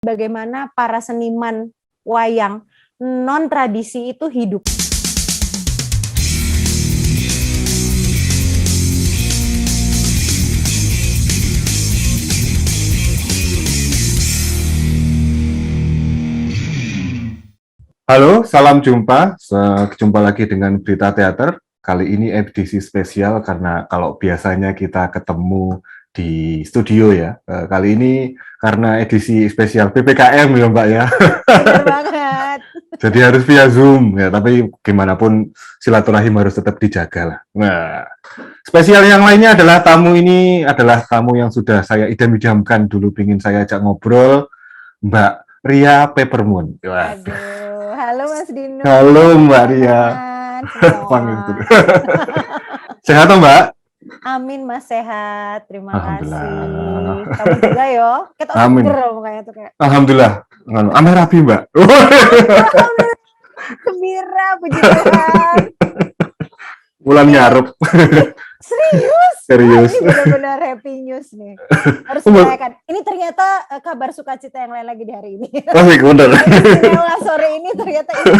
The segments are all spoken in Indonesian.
bagaimana para seniman wayang non-tradisi itu hidup. Halo, salam jumpa. Jumpa lagi dengan Berita Teater. Kali ini edisi spesial karena kalau biasanya kita ketemu di studio ya. Kali ini karena edisi spesial PPKM ya Mbak ya. Benar banget. Jadi harus via Zoom ya, tapi gimana pun silaturahim harus tetap dijaga lah. Nah, spesial yang lainnya adalah tamu ini adalah tamu yang sudah saya idam-idamkan dulu pingin saya ajak ngobrol, Mbak Ria Peppermoon. Aduh, halo Mas Dinu. Halo Mbak Ria. Sehat toh Mbak? Amin Mas, sehat. Terima kasih. Alhamdulillah. Kamu juga yo. Kita Amin. seger mukanya tuh kayak. Alhamdulillah. Ame rapi Mbak. Gembira, puji Tuhan. Bulan ngarep. Serius? Serius. Wah, ini benar-benar happy news nih. Harus merayakan. Ini ternyata kabar sukacita yang lain lagi di hari ini. Oh, bener. Istimewa sore ini ternyata ini.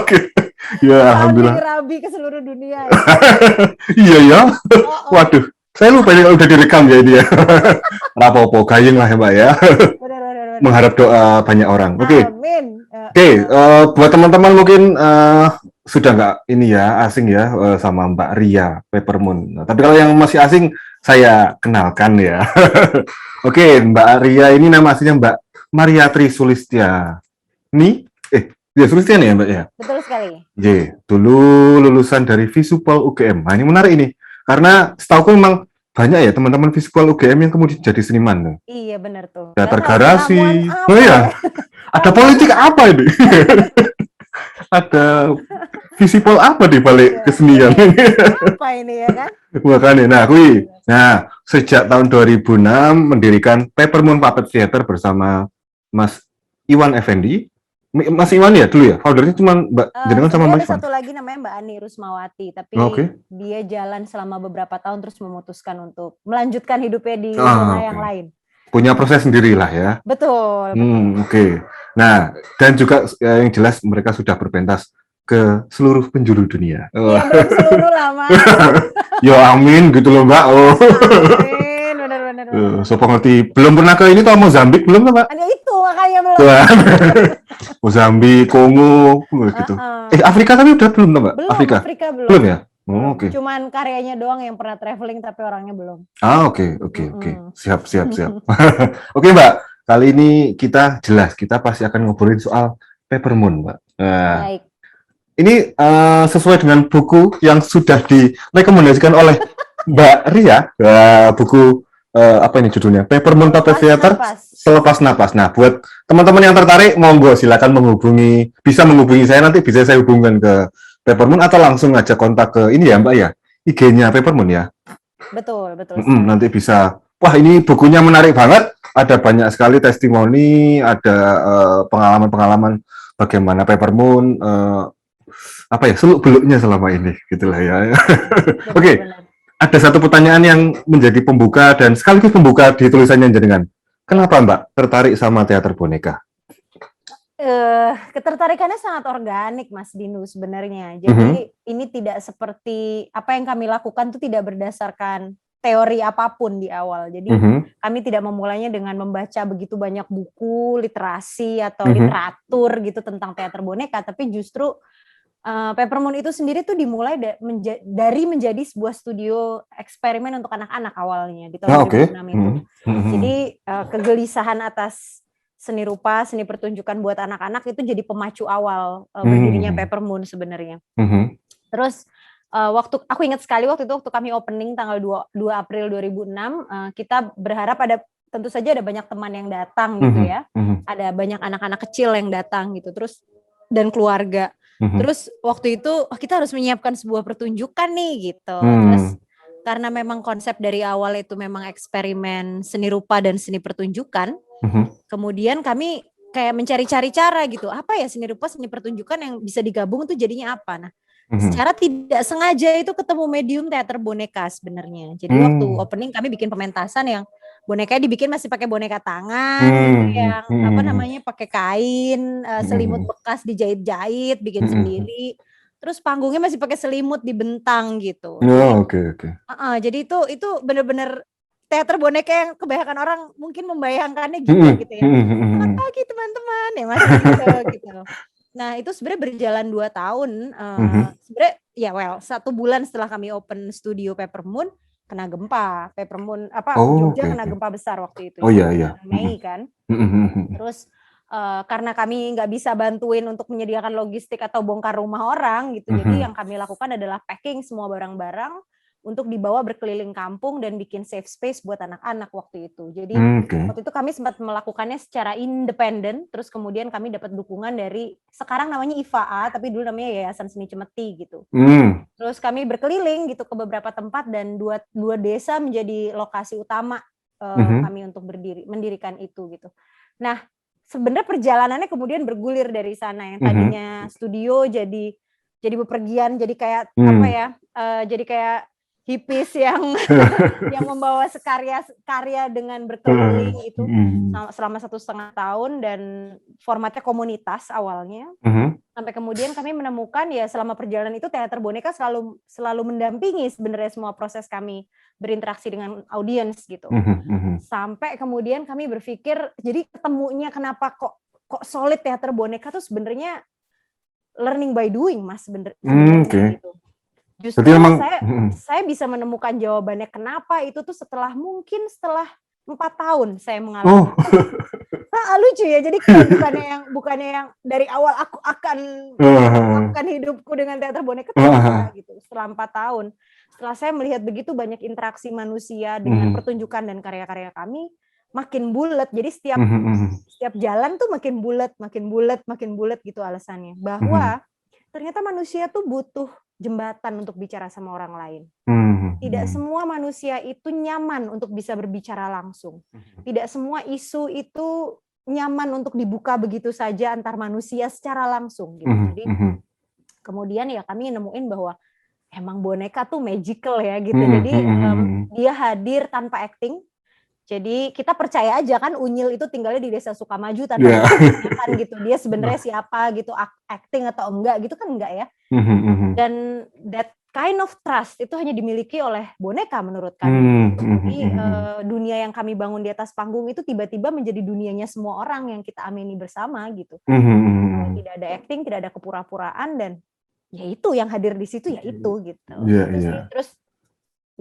Oke. Ya, alhamdulillah. Rabi ke seluruh dunia. Ya. Iya ya. Oh. Waduh. Saya lupa ini udah direkam ya ini ya. Rapopo, gayeng lah ya Mbak ya. Benar. Mengharap doa banyak orang. Oke. Amin. Oke, buat teman-teman mungkin sudah nggak ini ya asing ya sama Mbak Ria Peppermoon. Nah, tapi kalau yang masih asing saya kenalkan ya. Oke, Mbak Ria ini nama aslinya Mbak Mariatri Sulistya. Ya Sulistiani ya Mbak ya. Betul sekali. Dulu lulusan dari Visupol UGM. Nah, ini menarik ini karena setahu memang banyak ya teman-teman Visupol UGM yang kemudian jadi seniman. Iya benar tuh. Teater garasi. Oh iya. Ada politik apa ini? Ada visipol apa di balik kesenian ini? Apa ini ya kan? Makanya, nah, sejak tahun 2006 mendirikan Peppermoon Puppet Theater bersama Mas Iwan Effendi. Mas Iwan ya dulu ya, foundernya cuma Mbak jenengan sama Mas Iwan. Satu lagi namanya Mbak Ani Rusmawati, tapi dia jalan selama beberapa tahun terus memutuskan untuk melanjutkan hidupnya di zona yang lain. Punya proses sendiri lah ya. Betul. Oke. Nah, dan juga yang jelas mereka sudah berpentas ke seluruh penjuru dunia. Ya, belum seluruh lama. Ya amin gitu loh Mbak. Oh. Amin, benar. Sopo ngerti. Belum pernah ke ini tuh Mozambik belum Mbak? Ada itu makanya belum. Mozambik, Kongo gitu. Afrika tapi udah belum Mbak? Belum, Afrika belum. Belum ya? Oh, oke. Cuman karyanya doang yang pernah traveling tapi orangnya belum. Oke. Siap. Oke Mbak, kali ini kita pasti akan ngobrolin soal Peppermoon Mbak. Baik. Ini sesuai dengan buku yang sudah direkomendasikan oleh Mbak Ria, buku apa ini judulnya? Peppermoon Puppet Theater Selepas Napas. Nah, buat teman-teman yang tertarik, monggo silakan bisa menghubungi saya, nanti bisa saya hubungkan ke Peppermoon atau langsung aja kontak ke ini ya Mbak ya, IG-nya Peppermoon ya. Betul. Nanti bisa. Wah, ini bukunya menarik banget. Ada banyak sekali testimoni, ada pengalaman-pengalaman bagaimana Peppermoon seluk-beluknya selama ini, gitulah ya. Oke. Ada satu pertanyaan yang menjadi pembuka dan sekaligus pembuka di tulisannya jenengan. Kenapa Mbak tertarik sama teater boneka? Ketertarikannya sangat organik Mas Dinu sebenarnya. Jadi ini tidak seperti apa yang kami lakukan itu tidak berdasarkan teori apapun di awal. Jadi kami tidak memulainya dengan membaca begitu banyak buku, literasi atau literatur gitu tentang teater boneka, tapi justru Peppermoon itu sendiri tuh dimulai dari menjadi sebuah studio eksperimen untuk anak-anak awalnya di tahun 2006 itu. Jadi kegelisahan atas seni rupa, seni pertunjukan buat anak-anak itu jadi pemacu awal berdirinya Peppermoon sebenarnya. Terus waktu aku ingat sekali waktu kami opening tanggal 2 April 2006, kita berharap tentu saja ada banyak teman yang datang gitu ya. Ada banyak anak-anak kecil yang datang gitu. Terus dan keluarga. Terus waktu itu kita harus menyiapkan sebuah pertunjukan nih gitu. Terus karena memang konsep dari awal itu memang eksperimen seni rupa dan seni pertunjukan. Kemudian kami kayak mencari-cari cara gitu. Apa ya seni rupa, seni pertunjukan yang bisa digabung tuh jadinya apa? Nah, secara tidak sengaja itu ketemu medium teater boneka sebenarnya. Jadi waktu opening kami bikin pementasan yang bonekanya dibikin masih pakai boneka tangan gitu yang apa namanya pakai kain, selimut bekas dijahit-jahit, bikin sendiri. Terus panggungnya masih pakai selimut dibentang gitu. Jadi itu bener-bener teater boneka yang kebanyakan orang mungkin membayangkannya gitu ya. Selamat pagi teman-teman, ya masih gitu. Nah itu sebenarnya berjalan 2 tahun, sebenarnya ya 1 bulan setelah kami open studio Peppermoon, kena gempa. Peppermoon Jogja kena gempa besar waktu itu. Mei kan. Terus karena kami nggak bisa bantuin untuk menyediakan logistik atau bongkar rumah orang gitu, jadi yang kami lakukan adalah packing semua barang-barang untuk dibawa berkeliling kampung dan bikin safe space buat anak-anak waktu itu. Jadi waktu itu kami sempat melakukannya secara independen, terus kemudian kami dapat dukungan dari sekarang namanya IFAA, tapi dulu namanya Yayasan Seni Cemeti gitu. Terus kami berkeliling gitu ke beberapa tempat dan dua desa menjadi lokasi utama kami untuk mendirikan itu gitu. Nah, sebenarnya perjalanannya kemudian bergulir dari sana, yang tadinya studio jadi bepergian, jadi kayak apa ya? Jadi kayak hippies yang membawa karya dengan berkeliling itu selama 1,5 tahun dan formatnya komunitas awalnya. Sampai kemudian kami menemukan ya selama perjalanan itu teater boneka selalu mendampingi sebenarnya semua proses kami berinteraksi dengan audiens gitu. Sampai kemudian kami berpikir, jadi ketemunya kenapa kok solid teater boneka tuh sebenarnya learning by doing Mas sebenarnya gitu. Justru saya bisa menemukan jawabannya kenapa itu tuh setelah 4 tahun saya mengalami. Lucu ya, jadi bukannya yang dari awal aku akan melakukan hidupku dengan teater boneka gitu. Setelah 4 tahun, setelah saya melihat begitu banyak interaksi manusia dengan pertunjukan dan karya-karya kami, makin bulat. Jadi setiap jalan tuh makin bulat gitu alasannya. Bahwa ternyata manusia tuh butuh jembatan untuk bicara sama orang lain. Tidak semua manusia itu nyaman untuk bisa berbicara langsung. Tidak semua isu itu nyaman untuk dibuka begitu saja antar manusia secara langsung gitu. Jadi kemudian ya kami nemuin bahwa emang boneka tuh magical ya gitu. Jadi dia hadir tanpa acting. Jadi kita percaya aja kan Unyil itu tinggalnya di Desa Sukamaju tanpa ditanyakan gitu. Dia sebenarnya siapa gitu, acting atau enggak gitu kan enggak ya. Dan that kind of trust itu hanya dimiliki oleh boneka menurut kami. Jadi dunia yang kami bangun di atas panggung itu tiba-tiba menjadi dunianya semua orang yang kita amini bersama gitu. Tidak ada acting, tidak ada kepura-puraan dan ya itu yang hadir di situ ya itu gitu. Terus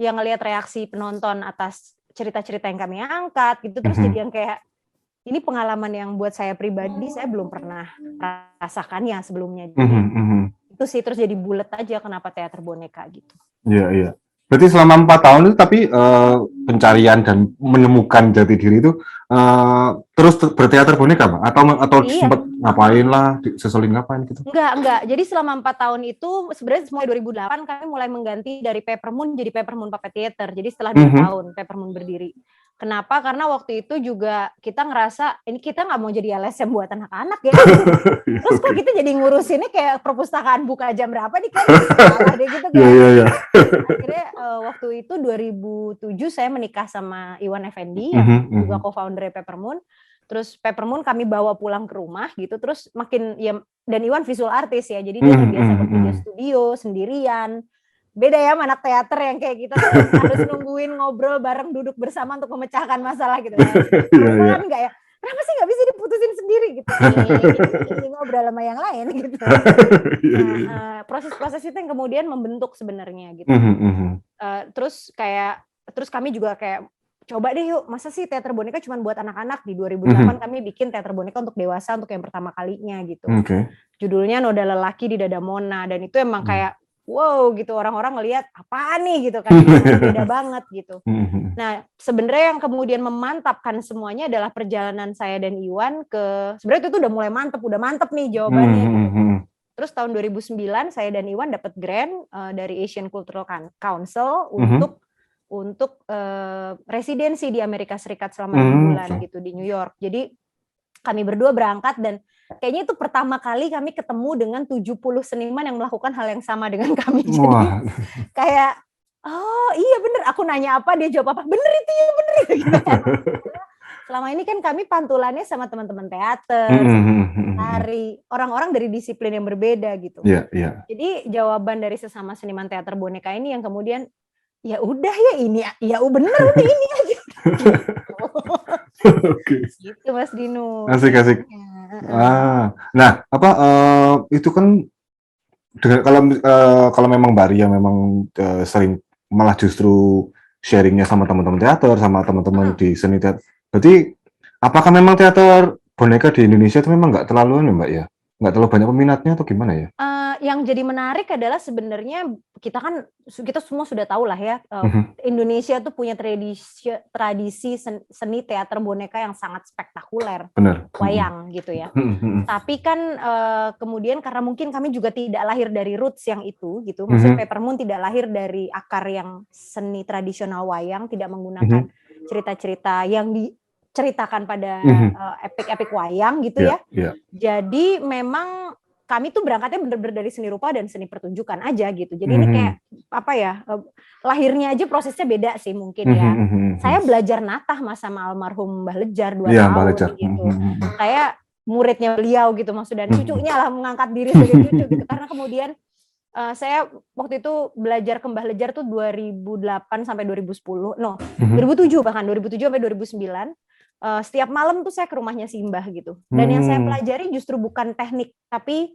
yang ngelihat reaksi penonton atas cerita-cerita yang kami angkat gitu, terus jadi yang kayak ini pengalaman yang buat saya pribadi saya belum pernah rasakannya sebelumnya. Jadi itu sih terus jadi bulat aja kenapa teater boneka gitu. Iya. Berarti selama 4 tahun itu tapi pencarian dan menemukan jati diri itu terus berteater boneka, Pak? Atau sempat ngapain lah, seselin ngapain gitu? Enggak. Jadi selama 4 tahun itu sebenarnya mulai 2008 kami mulai mengganti dari Peppermoon jadi Peppermoon Puppet Theater. Jadi setelah 2 tahun Peppermoon berdiri. Kenapa? Karena waktu itu juga kita ngerasa ini kita nggak mau jadi LSM buat anak-anak ya. Terus kok kita jadi ngurusinnya kayak perpustakaan buka jam berapa nih kan salah deh gitu kan. Iya. Akhirnya waktu itu 2007 saya menikah sama Iwan Effendi yang juga co-founder Peppermoon. Terus Peppermoon kami bawa pulang ke rumah gitu. Terus makin ya, dan Iwan visual artist ya. Jadi dia terbiasa bekerja studio sendirian. Beda ya anak teater yang kayak kita harus nungguin ngobrol bareng duduk bersama untuk memecahkan masalah gitu kan. Kan enggak ya. Kenapa sih nggak bisa diputusin sendiri gitu? Ini ngobrol sama yang lain gitu. Nah, proses-proses itu yang kemudian membentuk sebenarnya gitu. Terus kami juga kayak coba deh yuk, masa sih teater boneka cuma buat anak-anak. Di 2008 kami bikin teater boneka untuk dewasa untuk yang pertama kalinya gitu. Judulnya Noda Lelaki di Dada Mona dan itu emang kayak wow gitu, orang-orang ngelihat apaan nih gitu kan, beda banget gitu. Nah sebenarnya yang kemudian memantapkan semuanya adalah perjalanan saya dan Iwan sebenarnya itu udah mulai mantep nih jawabannya gitu. Terus tahun 2009 saya dan Iwan dapat grant dari Asian Cultural Council untuk residensi di Amerika Serikat selama 6 bulan gitu di New York. Jadi kami berdua berangkat dan kayaknya itu pertama kali kami ketemu dengan 70 seniman yang melakukan hal yang sama dengan kami. Jadi kayak oh iya bener, aku nanya apa dia jawab apa, bener itu ya bener itu gitu kan. Selama ini kan kami pantulannya sama teman-teman teater, sama tari, orang-orang dari disiplin yang berbeda gitu. Iya, iya. Jadi jawaban dari sesama seniman teater boneka ini yang kemudian ya udah ya ini ya bener udah ini aja. Oke. Gitu Mas Dino. Asik. Nah, apa itu kan dengan kalau memang Mbak Ria memang sering malah justru sharingnya sama teman-teman teater, sama teman-teman di seni teater. Berarti apakah memang teater boneka di Indonesia itu memang nggak terlalu Mbak ya? Nggak terlalu banyak peminatnya atau gimana ya? Yang jadi menarik adalah sebenarnya kita semua sudah tahu lah ya, Indonesia tuh punya tradisi seni teater boneka yang sangat spektakuler, Benar. wayang gitu ya. Tapi kan kemudian karena mungkin kami juga tidak lahir dari roots yang itu gitu, maksudnya Peppermoon tidak lahir dari akar yang seni tradisional wayang, tidak menggunakan cerita-cerita yang diceritakan pada epik-epik wayang gitu ya. Jadi memang kami tuh berangkatnya bener-bener dari seni rupa dan seni pertunjukan aja gitu. Jadi ini kayak apa ya, lahirnya aja prosesnya beda sih mungkin ya. Saya belajar natah Mas sama almarhum Mbah Lejar 2 tahun gitu. Kayak muridnya beliau gitu maksudnya, dan cucunya lah mengangkat diri sebagai cucu gitu. Karena kemudian saya waktu itu belajar ke Mbah Lejar tuh 2008 sampai 2010. 2007 bahkan 2007 sampai 2009. Setiap malam tuh saya ke rumahnya si Mbah gitu. Dan yang saya pelajari justru bukan teknik, tapi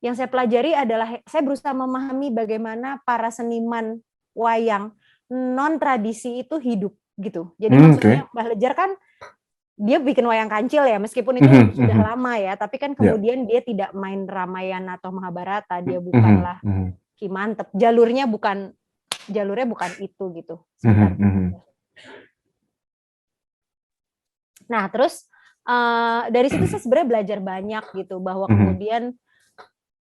yang saya pelajari adalah saya berusaha memahami bagaimana para seniman wayang non tradisi itu hidup gitu. Jadi maksudnya Mbah Lejar kan dia bikin wayang kancil ya, meskipun itu sudah lama ya, tapi kan kemudian dia tidak main Ramayana atau Mahabharata, dia bukanlah Ki Mantep. Jalurnya bukan itu gitu. Nah, terus dari situ saya sebenarnya belajar banyak gitu, bahwa kemudian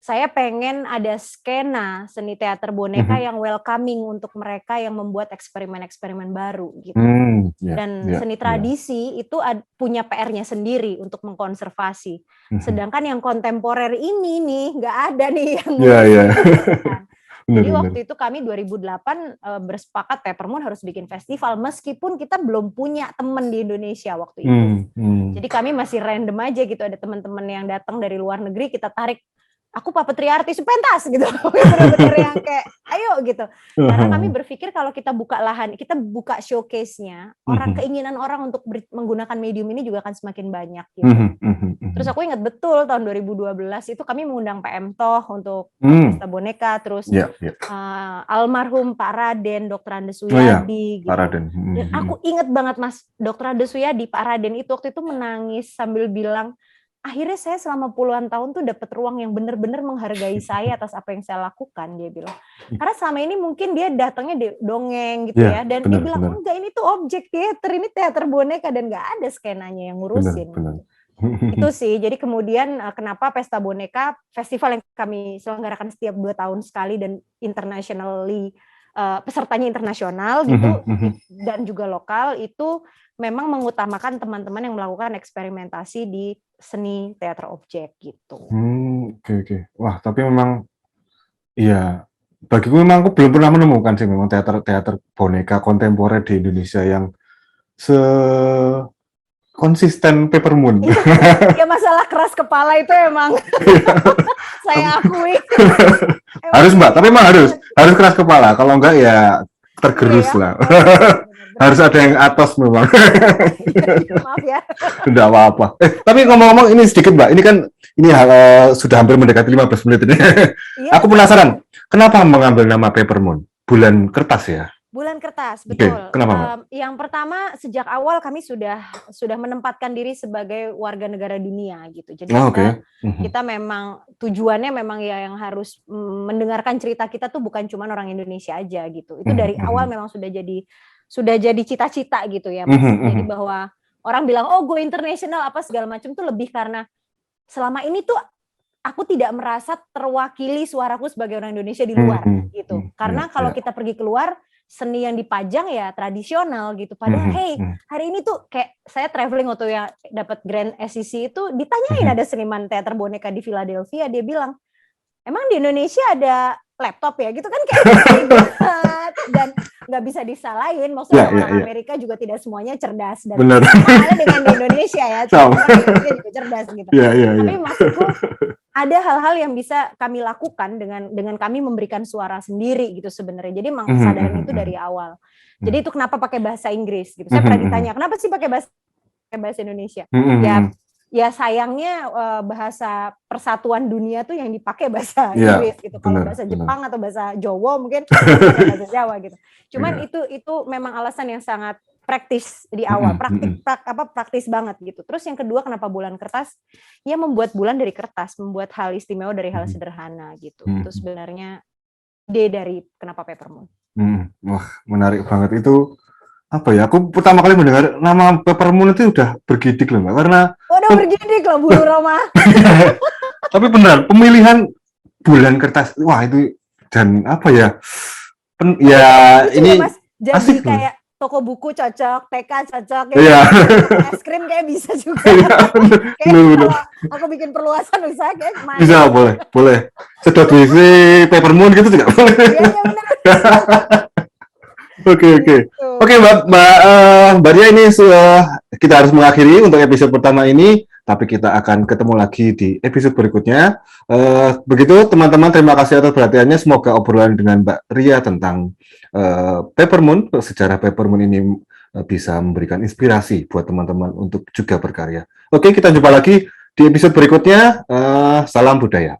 saya pengen ada skena seni teater boneka yang welcoming untuk mereka yang membuat eksperimen-eksperimen baru gitu. Dan seni tradisi itu punya PR-nya sendiri untuk mengkonservasi. Sedangkan yang kontemporer ini nih nggak ada nih yang Jadi waktu itu kami 2008 bersepakat Peppermoon harus bikin festival, meskipun kita belum punya teman di Indonesia waktu itu. Jadi kami masih random aja gitu, ada teman-teman yang datang dari luar negeri, kita tarik, aku puppetry artis pentas gitu, bener-bener yang kayak ayo gitu. Karena kami berpikir kalau kita buka lahan, kita buka showcase-nya, keinginan orang untuk menggunakan medium ini juga akan semakin banyak gitu. Terus aku ingat betul tahun 2012 itu kami mengundang PM Toh untuk pesta boneka, terus almarhum Pak Raden, Dr. Andes Suyadi gitu. Pak Raden. Dan aku ingat banget Mas, Dr. Andes Suyadi, Pak Raden itu waktu itu menangis sambil bilang, akhirnya saya selama puluhan tahun tuh dapat ruang yang benar-benar menghargai saya atas apa yang saya lakukan, dia bilang. Karena selama ini mungkin dia datangnya dongeng gitu ya, dan dia bilang enggak, ini tuh objek teater, ini teater boneka dan nggak ada skenanya yang ngurusin. Itu sih, jadi kemudian kenapa Pesta Boneka, festival yang kami selenggarakan setiap 2 tahun sekali dan internationally, pesertanya internasional gitu, dan juga lokal, itu memang mengutamakan teman-teman yang melakukan eksperimentasi di seni teater objek gitu. Oke. Wah, tapi memang iya, bagiku memang aku belum pernah menemukan sih memang teater boneka kontemporer di Indonesia yang konsisten Peppermoon. Ya masalah keras kepala itu emang saya akui. Harus Mbak, tapi memang harus keras kepala. Kalau enggak ya tergerus lah. Harus ada yang atas memang. Maaf ya. Tidak apa-apa. Tapi ngomong-ngomong ini sedikit Mbak, ini sudah hampir mendekati 15 menit ini. Aku penasaran, kenapa mengambil nama Peppermoon? Bulan kertas ya? Bulan kertas, betul. Kenapa, yang pertama, sejak awal kami sudah menempatkan diri sebagai warga negara dunia gitu. Jadi kita memang tujuannya memang ya yang harus mendengarkan cerita kita tuh bukan cuma orang Indonesia aja gitu. Itu dari awal memang sudah jadi cita-cita gitu ya, Mas. Jadi bahwa orang bilang go internasional apa segala macam tuh lebih karena selama ini tuh aku tidak merasa terwakili suaraku sebagai orang Indonesia di luar gitu. Karena kalau kita pergi keluar, seni yang dipajang ya tradisional gitu. Padahal hari ini tuh kayak saya traveling waktu yang dapat Grand SCC itu ditanyain ada seniman teater boneka di Philadelphia, dia bilang, emang di Indonesia ada laptop ya gitu kan, kayak dan nggak bisa disalahin. Maksudnya orang Amerika juga tidak semuanya cerdas dan benar. Dengan di Indonesia ya, orang Indonesia juga cerdas gitu. Tapi maksudku ada hal-hal yang bisa kami lakukan dengan kami memberikan suara sendiri gitu sebenarnya. Jadi memang kesadaran itu dari awal. Jadi itu kenapa pakai bahasa Inggris gitu. Saya pernah ditanya, kenapa sih pakai bahasa Indonesia? Ya sayangnya bahasa persatuan dunia tuh yang dipakai bahasa Inggris gitu. Kalau bahasa Jepang atau bahasa Jawa mungkin bahasa Jawa gitu. Cuman itu memang alasan yang sangat praktis di awal, praktis banget gitu. Terus yang kedua, kenapa bulan kertas? Ya membuat bulan dari kertas, membuat hal istimewa dari hal sederhana gitu. Itu sebenarnya ide dari kenapa Peppermoon. Wah, menarik banget itu. Apa ya? Aku pertama kali mendengar nama Peppermoon itu udah bergidik loh, Mbak. Karena udah bergidik loh, Bu Roma. Tapi benar, pemilihan bulan kertas, wah itu dan apa ya? Ini Mas, jadi asik kayak toko buku cocok, TK cocok, es krim kayak bisa juga. Kalau aku bikin perluasan usaha kayak mana? Bisa, boleh. Sedot WC Peppermoon gitu juga boleh. Iya, benar. Oke, Mbak Ria, ini kita harus mengakhiri untuk episode pertama ini, tapi kita akan ketemu lagi di episode berikutnya. Begitu teman-teman, terima kasih atas perhatiannya. Semoga obrolan dengan Mbak Ria tentang Peppermoon, sejarah Peppermoon ini bisa memberikan inspirasi buat teman-teman untuk juga berkarya. Oke, kita jumpa lagi di episode berikutnya. Salam budaya.